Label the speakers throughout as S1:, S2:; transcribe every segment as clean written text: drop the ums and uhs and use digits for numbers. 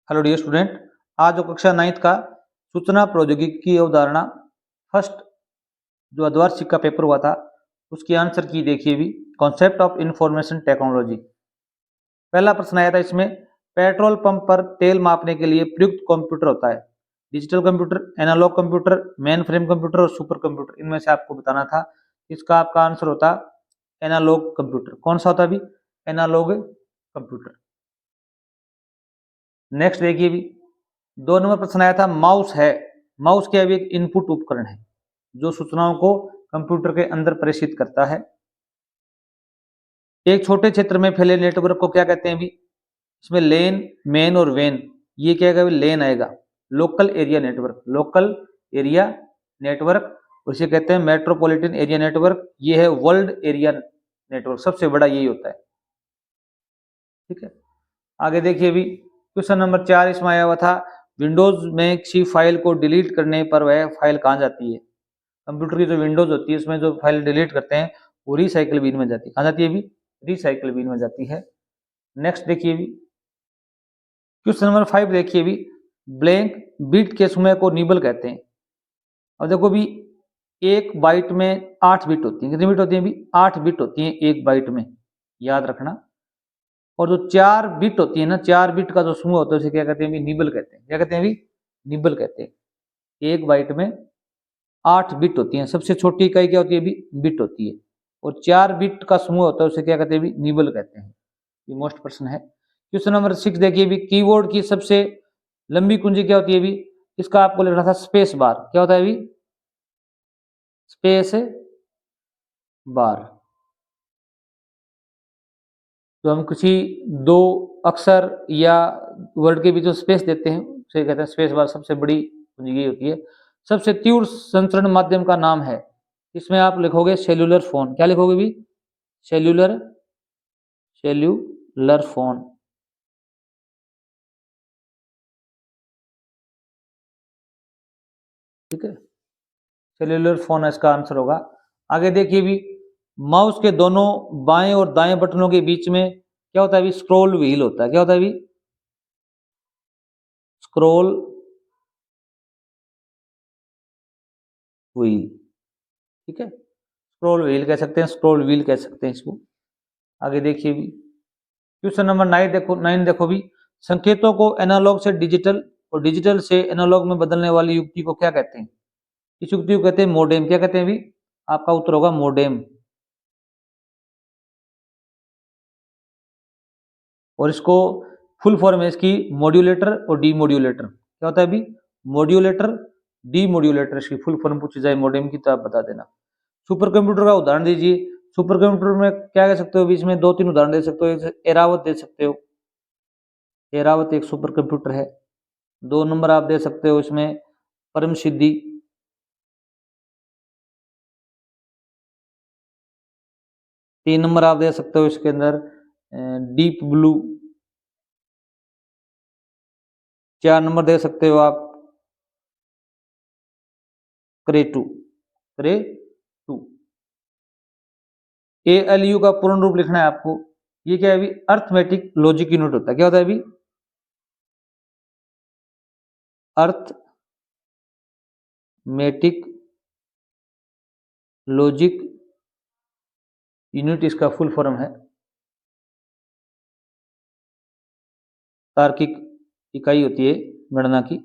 S1: Hello dear student, आज जो कक्षा 9th का सूचना प्रौद्योगिकी की अवधारणा फर्स्ट जो अर्धवार्षिक का पेपर हुआ था उसकी आंसर की देखिए भी कॉन्सेप्ट ऑफ इंफॉर्मेशन टेक्नोलॉजी। पहला प्रश्न आया था इसमें, पेट्रोल पंप पर तेल मापने के लिए प्रयुक्त कंप्यूटर होता है digital computer, analog computer, main frame computer और सुपर कंप्यूटर। इनमें से आपको बताना था। इसका आपका आंसर होता एनालॉग कंप्यूटर। कौन सा होता है अभी? Analogue computer. नेक्स्ट देखिए भी 2 नंबर प्रश्न आया था, माउस है। माउस क्या भी एक इनपुट उपकरण है जो सूचनाओं को कंप्यूटर के अंदर प्रेषित करता है। एक छोटे क्षेत्र में फैले नेटवर्क को क्या कहते हैं भी? इसमें लेन, मेन और वेन, ये क्या आएगा? लेन आएगा। Local area network, local area network, उसे कहते हैं मेट्रोपॉलिटन एरिया नेटवर्क। ये है वर्ल्ड एरिया नेटवर्क, सबसे बड़ा यही होता है। ठीक है, आगे देखिए भी क्वेश्चन नंबर 4 इसमें आया हुआ था, विंडोज में किसी फाइल को डिलीट करने पर वह फाइल कहाँ जाती है? कंप्यूटर की जो विंडोज होती है उसमें जो फाइल डिलीट करते हैं वो रिसाइकल बिन में जाती है। कहाँ जाती है भी? रिसाइकल बिन में जाती है। नेक्स्ट देखिए भी क्वेश्चन नंबर 5 देखिए भी, ब्लैंक बिट के समय को निबल कहते हैं। अब देखो भी एक बाइट में 8 बिट होती है। कितनी बिट होती है भी? 8 बिट होती है एक बाइट में, याद रखना। और जो 4 बिट होती है ना, 4 बिट का जो समूह होता है उसे क्या कहते हैं भी? निबल कहते हैं। क्या कहते हैं भी? निबल कहते हैं। एक बाइट में 8 बिट होती हैं। सबसे छोटी इकाई क्या होती है भी? बिट होती है। और 4 बिट का समूह होता है उसे क्या कहते हैं भी? निबल कहते हैं। ये मोस्ट प्रश्न है। क्वेश्चन नंबर 6 देखिए भी, कीबोर्ड की सबसे लंबी कुंजी क्या होती है भी? इसका आपको लिखना था स्पेस बार। क्या होता है भी? Space bar. तो हम किसी दो अक्षर या वर्ड के बीच में स्पेस देते हैं उसे कहते हैं स्पेस बार। सबसे बड़ी कुंजी यही होती है। सबसे तीव्र संचरण माध्यम का नाम है, इसमें आप लिखोगे सेल्यूलर फोन। क्या लिखोगे भी? Cellular cellular phone. ठीक है, सेल्यूलर फोन इसका आंसर होगा। आगे देखिए भी, माउस के दोनों बाएं और दाएं बटनों के बीच में क्या होता है भी? स्क्रॉल व्हील होता है। क्या होता है भी? Scroll wheel. ठीक है, स्क्रॉल व्हील कह सकते हैं, स्क्रॉल व्हील कह सकते हैं इसको। आगे देखिए भी क्वेश्चन नंबर 9 देखो भी, संकेतों को एनालॉग से डिजिटल और डिजिटल से एनालॉग में बदलने वाली युक्ति को क्या कहते हैं? इस युक्ति को कहते हैं मोडेम। क्या कहते हैं भी? आपका उत्तर होगा मोडेम। और इसको फुल फॉर्म है इसकी मॉड्यूलेटर और डीमॉड्यूलेटर। क्या होता है अभी? Modulator, demodulator. इसकी फुल फॉर्म पूछी जाए मोडेम की तो आप बता देना। सुपर कंप्यूटर का उदाहरण दीजिए। सुपर कंप्यूटर में क्या कह सकते हो? बीच में 2-3 उदाहरण दे सकते हो। एरावत दे सकते हो, एरावत एक सुपर कंप्यूटर है। 2 नंबर आप दे सकते हो इसमें परम सिद्धि। 3 नंबर आप दे सकते हो इसके अंदर डीप ब्लू। 4 नंबर दे सकते हो आप क्रेटू। क्रेटू। ALU का पूर्ण रूप लिखना है आपको। ये क्या है अभी? अर्थमेटिक लॉजिक यूनिट होता है। क्या होता है अभी? अर्थमेटिक लॉजिक यूनिट इसका फुल फॉर्म है। तार्किक इकाई होती है गणना की।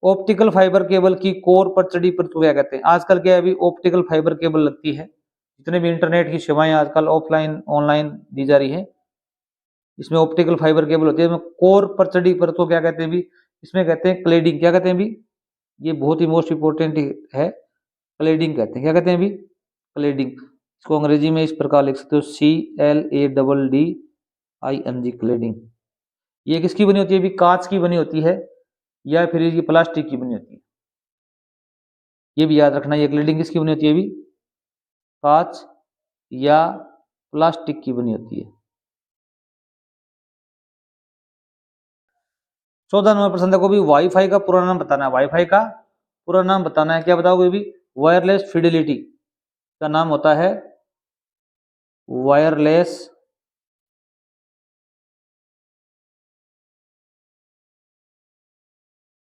S1: ऑप्टिकल फाइबर केबल की कोर पर चढ़ी परत क्या कहते हैं? आजकल क्या है अभी? ऑप्टिकल फाइबर केबल लगती है। जितने भी इंटरनेट की सेवाएं आजकल ऑफलाइन ऑनलाइन दी जा रही है, इसमें ऑप्टिकल फाइबर केबल होती है। इसमें कोर पर चढ़ी परत को क्या कहते हैं भी? इसमें कहते हैं क्लेडिंग। क्या कहते हैं भी? ये बहुत ही मोस्ट इंपोर्टेंट है। क्लेडिंग कहते हैं। क्या कहते हैं भी? क्लेडिंग। इसको अंग्रेजी में इस प्रकार लिख सकते हो, CLADDING, क्लेडिंग। ये किसकी बनी होती है भी? कांच की बनी होती है या फिर ये प्लास्टिक की बनी होती है। ये भी याद रखना, ये क्लेडिंग किसकी बनी होती है भी? कांच या प्लास्टिक की बनी होती है। 14 नंबर प्रश्न देखो भी, वाईफाई का पूरा नाम बताना है। वाईफाई का पूरा नाम बताना है। क्या बताओगे भी? वायरलेस फिडेलिटी का नाम होता है वायरलेस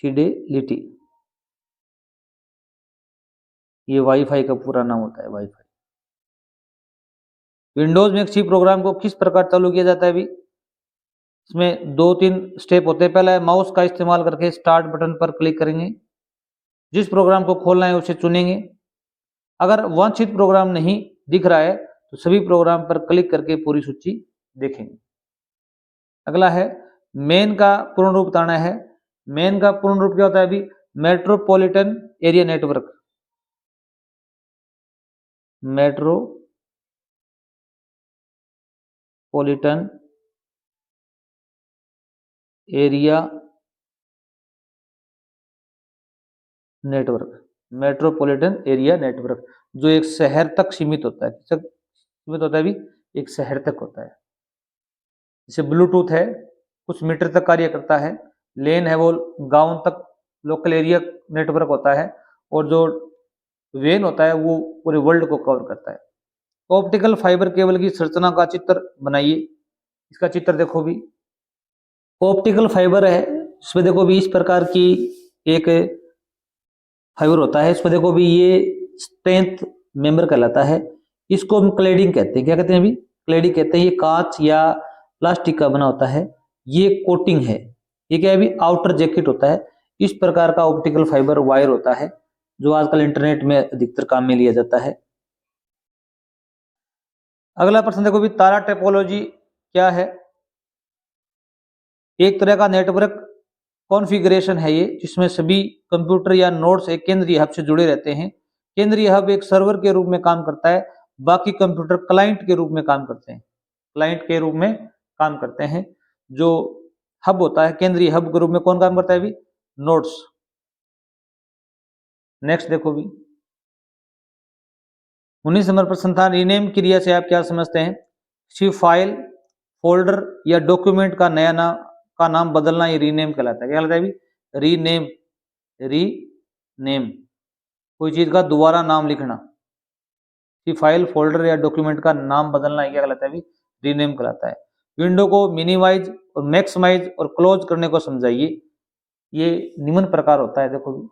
S1: फिडेलिटी, ये वाईफाई का पूरा नाम होता है, वाईफाई। विंडोज में एक सी प्रोग्राम को किस प्रकार चालू किया जाता है अभी? इसमें 2-3 स्टेप होते हैं। पहला है माउस का इस्तेमाल करके स्टार्ट बटन पर क्लिक करेंगे, जिस प्रोग्राम को खोलना है उसे चुनेंगे। अगर वांछित प्रोग्राम नहीं दिख रहा है तो सभी प्रोग्राम पर क्लिक करके पूरी सूची देखेंगे। अगला है मेन का पूर्ण रूप बताना है। मेन का पूर्ण रूप क्या होता है अभी? Metropolitan area network, metropolitan area network, metropolitan area network, जो एक शहर तक सीमित होता है। सीमित होता है अभी, एक शहर तक होता है। जैसे ब्लूटूथ है, कुछ मीटर तक कार्य करता है। लेन है वो गांव तक लोकल एरिया नेटवर्क होता है। और जो वेन होता है वो पूरे वर्ल्ड को कवर करता है। ऑप्टिकल फाइबर केबल की संरचना का चित्र बनाइए। इसका चित्र देखो भी। ऑप्टिकल फाइबर है, इसमें देखो भी इस प्रकार की एक फाइबर होता है। इसमें देखो भी ये स्ट्रेंथ मेंबर कहलाता है। इसको हम क्लेडिंग कहते हैं। क्या कहते हैं अभी? क्लेडिंग कहते हैं। ये कांच या प्लास्टिक का बना होता है। ये कोटिंग है। ये क्या है अभी? आउटर जैकेट होता है। इस प्रकार का ऑप्टिकल फाइबर वायर होता है, जो आजकल इंटरनेट में अधिकतर काम में लिया जाता है। अगला प्रश्न देखो भी, तारा टोपोलॉजी क्या है? एक तरह का नेटवर्क कॉन्फ़िगरेशन है ये, जिसमें सभी कंप्यूटर या नोड्स एक केंद्रीय हब से जुड़े रहते हैं। केंद्रीय हब एक सर्वर के रूप में काम करता है, बाकी कंप्यूटर क्लाइंट के रूप में काम करते हैं। क्लाइंट के रूप में काम करते हैं। जो हब होता है, केंद्रीय हब के रूप में कौन काम करता है अभी? नोड्स। नेक्स्ट देखो भी, 19 नंबर प्रश्न था, रीनेम क्रिया से आप क्या समझते हैं? किसी फाइल, फोल्डर या डॉक्यूमेंट का नाम बदलना, ये रीनेम कहलाता है। क्या कहलाता है अभी? रीनेम। रीनेम, कोई चीज का दोबारा नाम लिखना। कि फाइल, फोल्डर या डॉक्यूमेंट का नाम बदलना, क्या कहलाता है अभी? रीनेम कहलाता है। विंडो को मिनिमाइज और मैक्सिमाइज और क्लोज करने को समझाइए। ये निम्न प्रकार होता है। देखो भी,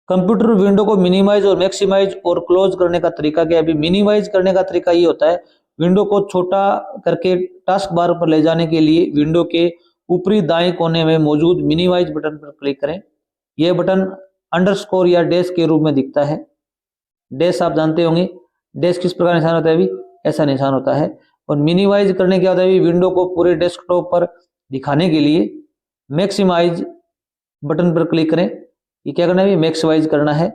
S1: कंप्यूटर विंडो को मिनिमाइज और मैक्सिमाइज और क्लोज करने का तरीका क्या है अभी? मिनिमाइज करने का तरीका ये होता है, विंडो को छोटा करके टास्क बार पर ले जाने के लिए विंडो के ऊपरी दाएं कोने में मौजूद मिनिमाइज बटन पर क्लिक करें। यह बटन अंडरस्कोर या डैश के रूप में दिखता है। डैश आप जानते होंगे, डैश किस प्रकार निशान होता है अभी? ऐसा निशान होता है। और मिनिमाइज करने क्या होता है अभी? विंडो को पूरे डेस्कटॉप पर दिखाने के लिए मैक्सिमाइज बटन पर क्लिक करें। ये क्या करना है? मैक्सिमाइज करना है।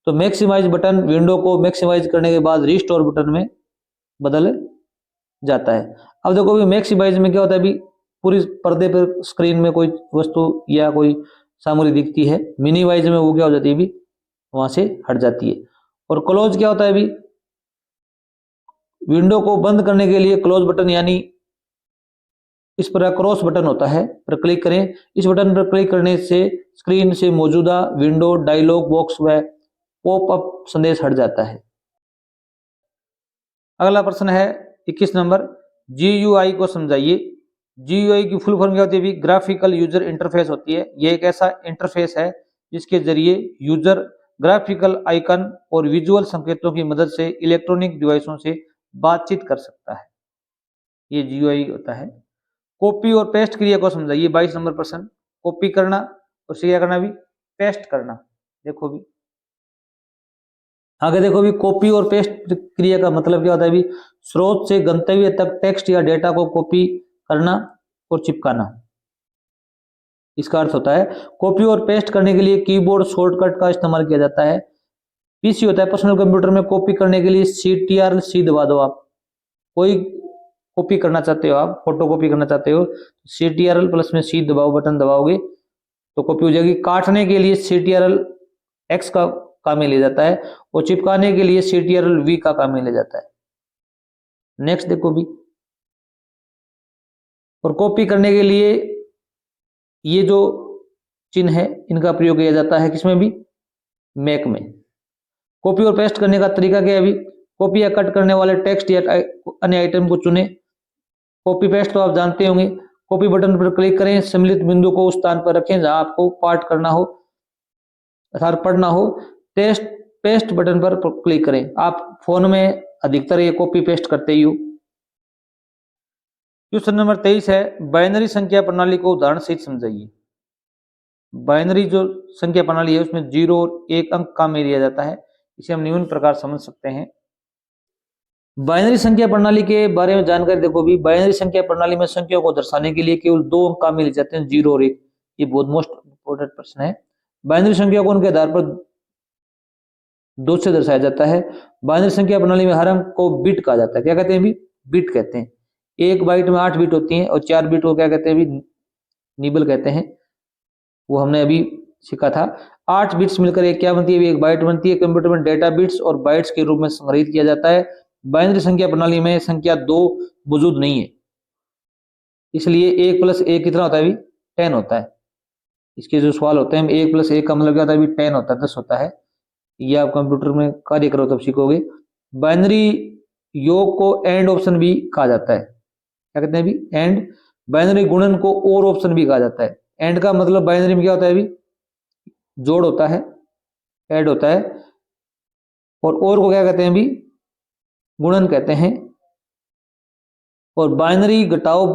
S1: तो मैक्सिमाइज बटन विंडो को मैक्सिमाइज करने के बाद रिस्टोर बटन में बदल जाता है। अब देखो भी, मैक्सिमाइज में क्या होता है अभी? पूरी पर्दे पर स्क्रीन में कोई वस्तु या कोई सामग्री दिखती है। मिनिमाइज में वो क्या हो जाती है अभी? वहां से हट जाती है। और क्लोज क्या होता है अभी? विंडो को बंद करने के लिए क्लोज बटन, यानी इस पर क्रॉस बटन होता है, पर क्लिक करें। इस बटन पर क्लिक करने से स्क्रीन से मौजूदा विंडो, डायलॉग बॉक्स व पॉपअप संदेश हट जाता है। अगला प्रश्न है 21 नंबर, GUI को समझाइए। GUI की फुल फॉर्म क्या होती है? ग्राफिकल यूजर इंटरफेस होती है। ये एक ऐसा इंटरफेस है जिसके जरिए यूजर ग्राफिकल आइकन और विजुअल संकेतों की मदद से इलेक्ट्रॉनिक डिवाइसों से बातचीत कर सकता है। ये GUI होता है। कॉपी और पेस्ट क्रिया को समझाइए। 22 नंबर प्रश्न, कॉपी करना और क्या करना भी? पेस्ट करना। देखो भी, आगे देखो भी, कॉपी और पेस्ट क्रिया का मतलब क्या होता है भी? स्रोत से गंतव्य तक टेक्स्ट या डेटा को कॉपी करना और चिपकाना। इसका अर्थ होता है, कॉपी और पेस्ट करने के लिए कीबोर्ड शॉर्टकट का इस्तेमाल किया जाता है। पीसी होता है, पर्सनल कंप्यूटर में कॉपी करने के लिए CTRL-C दबा दो। आप कोई कॉपी करना चाहते हो, आप फोटो कॉपी करना चाहते हो, CTRL+C दबाओ, बटन दबाओगे तो कॉपी हो जाएगी। काटने के लिए CTRL-X का काम में लिया जाता है और चिपकाने के लिए CTRL-V का काम में लिया जाता है। नेक्स्ट देखो भी, और कॉपी करने के लिए ये जो चिन्ह है इनका प्रयोग किया जाता है किसमें भी? मैक में। कॉपी और पेस्ट करने का तरीका क्या है अभी? कॉपी या कट करने वाले टेक्स्ट या अन्य आइटम को चुने। कॉपी पेस्ट तो आप जानते होंगे, कॉपी बटन पर क्लिक करें, सम्मिलित बिंदु को उस स्थान पर रखें जहां आपको पाठ करना हो अर्थात पढ़ना हो। टेस्ट पेस्ट बटन पर क्लिक करें। आप फोन में अधिकतर ये कॉपी पेस्ट करते ही हो। क्वेश्चन नंबर 23 है, बाइनरी संख्या प्रणाली को उदाहरण सहित समझाइए। बाइनरी जो संख्या प्रणाली है उसमें 0 और 1 अंक काम में लिया जाता है। इसे हम निम्न प्रकार समझ सकते हैं। बाइनरी संख्या प्रणाली के बारे में जानकारी देखो भी। बाइनरी संख्या प्रणाली में संख्याओं को दर्शाने के लिए केवल 2 अंक काम में लिए जाते हैं, 0 और 1। ये बहुत मोस्ट इंपोर्टेंट प्रश्न है। बाइनरी संख्या को उनके आधार पर 2 से दर्शाया जाता है। बाइनरी संख्या प्रणाली में हर अंक को बिट कहा जाता है। क्या कहते हैं भी? बिट कहते हैं। 1 बाइट में 8 बिट होती हैं और 4 बिट को क्या कहते हैं भी? निबल कहते हैं। वो हमने अभी सीखा था। 8 बिट्स मिलकर एक क्या बनती है? एक बाइट बनती है। कंप्यूटर में डेटा बिट्स और बाइट्स के रूप में संग्रहित किया जाता है। बाइनरी संख्या प्रणाली में संख्या 2 मौजूद नहीं है, इसलिए 1 + 1 कितना होता है भी? 10 होता है। इसके जो सवाल होते हैं 1 + 1 का मतलब क्या होता है भी? 10 होता है, 10 होता है। ये आप कंप्यूटर में कार्य करो तब सीखोगे। बाइनरी योग को एंड ऑप्शन भी कहा जाता है। क्या कहते हैं भी? एंड। बाइनरी गुणन को और ऑप्शन भी कहा जाता है। एंड का मतलब बाइनरी में क्या होता है भी? जोड़ होता है, ऐड होता है। और को क्या कहते हैं भी? गुणन कहते हैं। और बाइनरी घटाव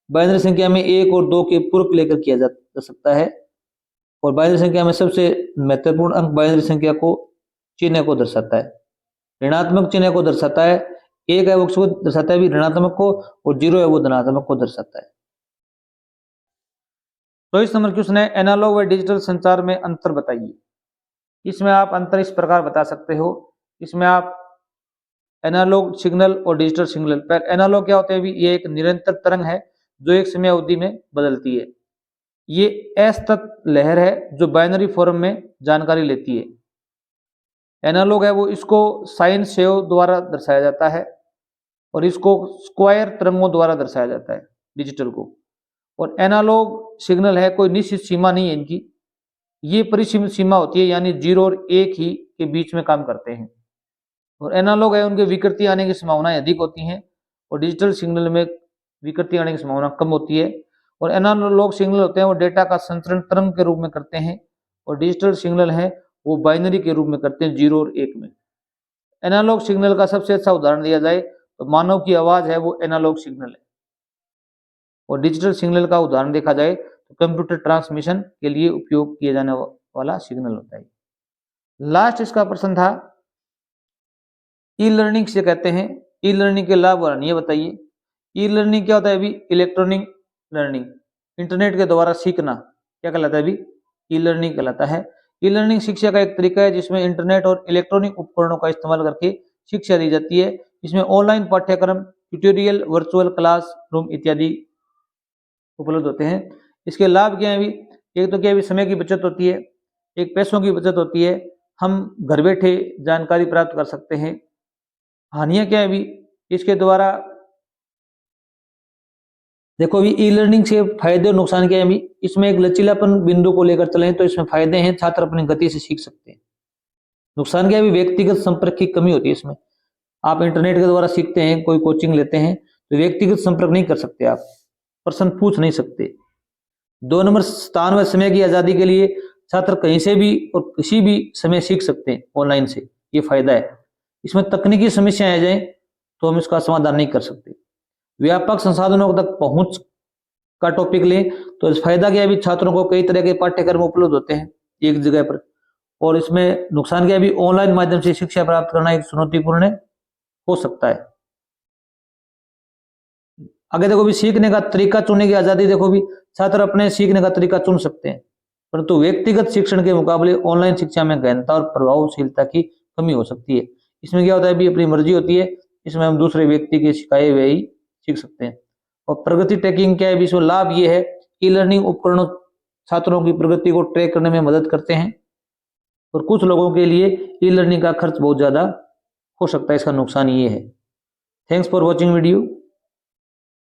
S1: बाइनरी संख्या में 1 और 2 के पूरक लेकर किया जा सकता है। और बाइनरी संख्या में सबसे महत्वपूर्ण अंक बाइनरी संख्या को चिन्ह को दर्शाता है। ऋणात्मक चिन्ह को दर्शाता है। 1 है वो उसको दर्शाता है भी ऋणात्मक को, और 0 है वो धनात्मक को दर्शाता है। तो इस नंबर क्वेश्चन है, एनालॉग व डिजिटल संचार में अंतर बताइए। इसमें आप अंतर इस प्रकार बता सकते हो। इसमें आप एनालॉग सिग्नल और डिजिटल सिग्नल पर, एनालॉग क्या होता है भी? ये एक निरंतर तरंग है जो एक समय अवधि में बदलती है। ये असतत लहर है जो बाइनरी फॉर्म में जानकारी लेती है। एनालॉग है वो, इसको साइन वेव द्वारा दर्शाया जाता है और इसको स्क्वायर तरंगों द्वारा दर्शाया जाता है, डिजिटल को। और एनालॉग सिग्नल है, कोई निश्चित सीमा नहीं है इनकी, ये परिसीमित सीमा होती है, यानी 0 और 1 ही के बीच में काम करते हैं। और एनालॉग है उनके विकृति आने की संभावनाएं अधिक होती हैं और डिजिटल सिग्नल में विकृति आने की संभावना कम होती है। और एनालॉग सिग्नल होते हैं वो डेटा का संचरण तरंग के रूप में करते हैं और डिजिटल सिग्नल है वो बाइनरी के रूप में करते हैं, 0 और 1 में। एनालॉग सिग्नल का सबसे अच्छा उदाहरण दिया जाए तो मानव की आवाज है वो एनालॉग सिग्नल है। और डिजिटल सिग्नल का उदाहरण देखा जाए तो कंप्यूटर ट्रांसमिशन के लिए उपयोग किए जाने वाला सिग्नल होता है। लास्ट इसका प्रश्न था, ई लर्निंग से कहते हैं, ई लर्निंग के लाभ और ये बताइए। ई लर्निंग क्या होता है अभी? इलेक्ट्रॉनिक लर्निंग, इंटरनेट के द्वारा सीखना क्या कहलाता है अभी? ई लर्निंग कहलाता है। ई लर्निंग शिक्षा का एक तरीका है जिसमें इंटरनेट और इलेक्ट्रॉनिक उपकरणों का इस्तेमाल करके शिक्षा दी जाती है। इसमें ऑनलाइन पाठ्यक्रम, ट्यूटोरियल, वर्चुअल क्लास रूम इत्यादि उपलब्ध होते हैं। इसके लाभ क्या है अभी? एक तो क्या अभी समय की बचत होती है, एक पैसों की बचत होती है, हम घर बैठे जानकारी प्राप्त कर सकते हैं। हानियां क्या है अभी? इसके द्वारा देखो अभी ई लर्निंग से फायदे और नुकसान क्या है अभी? इसमें एक लचीलापन बिंदु को लेकर चलें तो इसमें फायदे हैं, छात्र अपनी गति से सीख सकते हैं। नुकसान क्या है? व्यक्तिगत संपर्क की कमी होती है इसमें। आप इंटरनेट के द्वारा सीखते हैं, कोई कोचिंग लेते हैं तो व्यक्तिगत संपर्क नहीं कर सकते, आप प्रश्न पूछ नहीं सकते। 2 नंबर, स्थान व समय की आजादी के लिए छात्र कहीं से भी और किसी भी समय सीख सकते हैं ऑनलाइन से, ये फायदा है। इसमें तकनीकी समस्याएं आ जाए तो हम इसका समाधान नहीं कर सकते। व्यापक संसाधनों तक पहुंच का टॉपिक लें तो इस फायदा क्या है? छात्रों को कई तरह के पाठ्यक्रम उपलब्ध होते हैं एक जगह पर। और इसमें नुकसान क्या है? ऑनलाइन माध्यम से शिक्षा प्राप्त करना एक चुनौतीपूर्ण हो सकता है। आगे देखो भी, सीखने का तरीका चुनने की आजादी। देखो भी, छात्र अपने सीखने का तरीका चुन सकते हैं, परंतु व्यक्तिगत शिक्षण के मुकाबले ऑनलाइन शिक्षा में गहनता और प्रभावशीलता की कमी हो सकती है। इसमें क्या होता है भी? अपनी मर्जी होती है, इसमें हम दूसरे व्यक्ति के सिखाए हुए ही सीख सकते हैं। और प्रगति ट्रैकिंग क्या है? इसमें लाभ ये है, ई लर्निंग उपकरणों छात्रों की प्रगति को ट्रैक करने में मदद करते हैं। और कुछ लोगों के लिए ई लर्निंग का खर्च बहुत ज्यादा हो सकता है, इसका नुकसान ये है। Thanks for watching video.